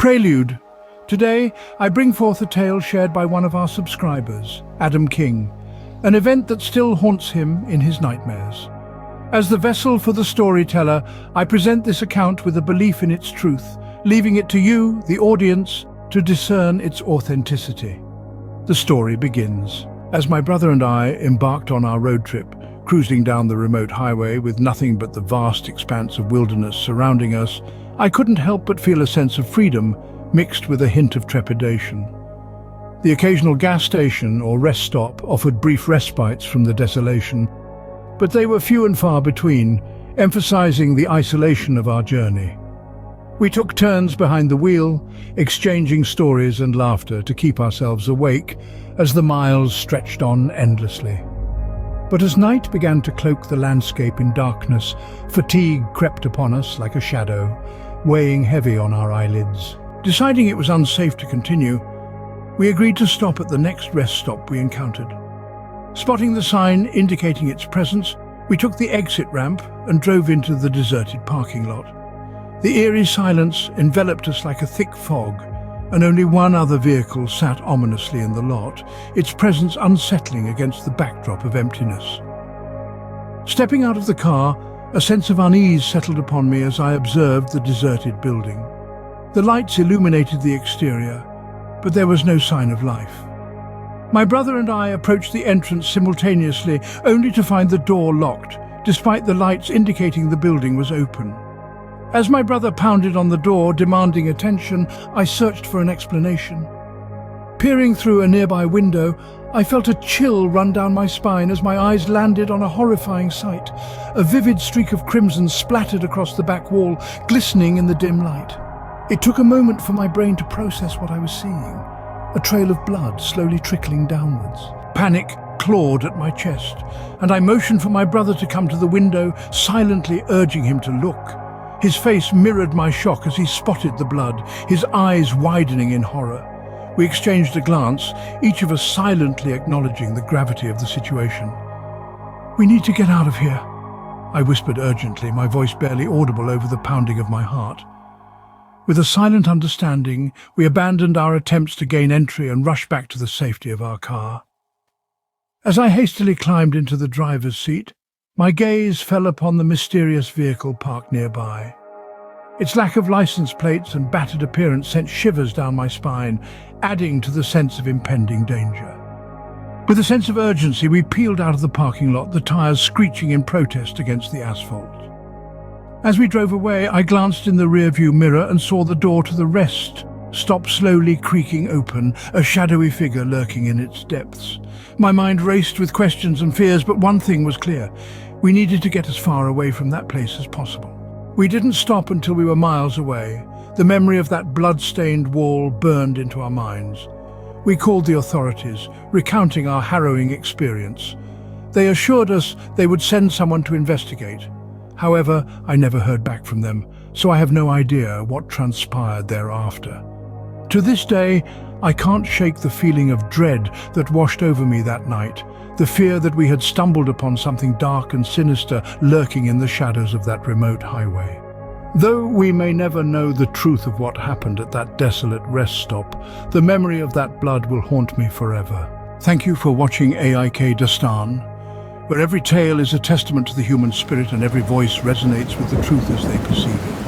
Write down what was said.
Prelude. Today, I bring forth a tale shared by one of our subscribers, Adam King, an event that still haunts him in his nightmares. As the vessel for the storyteller, I present this account with a belief in its truth, leaving it to you, the audience, to discern its authenticity. The story begins. As my brother and I embarked on our road trip, cruising down the remote highway with nothing but the vast expanse of wilderness surrounding us, I couldn't help but feel a sense of freedom mixed with a hint of trepidation. The occasional gas station or rest stop offered brief respites from the desolation, but they were few and far between, emphasizing the isolation of our journey. We took turns behind the wheel, exchanging stories and laughter to keep ourselves awake as the miles stretched on endlessly. But as night began to cloak the landscape in darkness, fatigue crept upon us like a shadow, weighing heavy on our eyelids. Deciding it was unsafe to continue, we agreed to stop at the next rest stop we encountered. Spotting the sign indicating its presence, we took the exit ramp and drove into the deserted parking lot. The eerie silence enveloped us like a thick fog, and only one other vehicle sat ominously in the lot, its presence unsettling against the backdrop of emptiness. Stepping out of the car, a sense of unease settled upon me as I observed the deserted building. The lights illuminated the exterior, but there was no sign of life. My brother and I approached the entrance simultaneously, only to find the door locked, despite the lights indicating the building was open. As my brother pounded on the door, demanding attention, I searched for an explanation. Peering through a nearby window, I felt a chill run down my spine as my eyes landed on a horrifying sight. A vivid streak of crimson splattered across the back wall, glistening in the dim light. It took a moment for my brain to process what I was seeing. A trail of blood slowly trickling downwards. Panic clawed at my chest, and I motioned for my brother to come to the window, silently urging him to look. His face mirrored my shock as he spotted the blood, his eyes widening in horror. We exchanged a glance, each of us silently acknowledging the gravity of the situation. "We need to get out of here," I whispered urgently, my voice barely audible over the pounding of my heart. With a silent understanding, we abandoned our attempts to gain entry and rushed back to the safety of our car. As I hastily climbed into the driver's seat, my gaze fell upon the mysterious vehicle parked nearby. Its lack of license plates and battered appearance sent shivers down my spine, adding to the sense of impending danger. With a sense of urgency, we peeled out of the parking lot, the tires screeching in protest against the asphalt. As we drove away, I glanced in the rearview mirror and saw the door to the rest stop slowly creaking open, a shadowy figure lurking in its depths. My mind raced with questions and fears, but one thing was clear. We needed to get as far away from that place as possible. We didn't stop until we were miles away. The memory of that blood-stained wall burned into our minds. We called the authorities, recounting our harrowing experience. They assured us they would send someone to investigate. However, I never heard back from them, so I have no idea what transpired thereafter. To this day, I can't shake the feeling of dread that washed over me that night, the fear that we had stumbled upon something dark and sinister lurking in the shadows of that remote highway. Though we may never know the truth of what happened at that desolate rest stop, the memory of that blood will haunt me forever. Thank you for watching aikdastaan, where every tale is a testament to the human spirit and every voice resonates with the truth as they perceive it.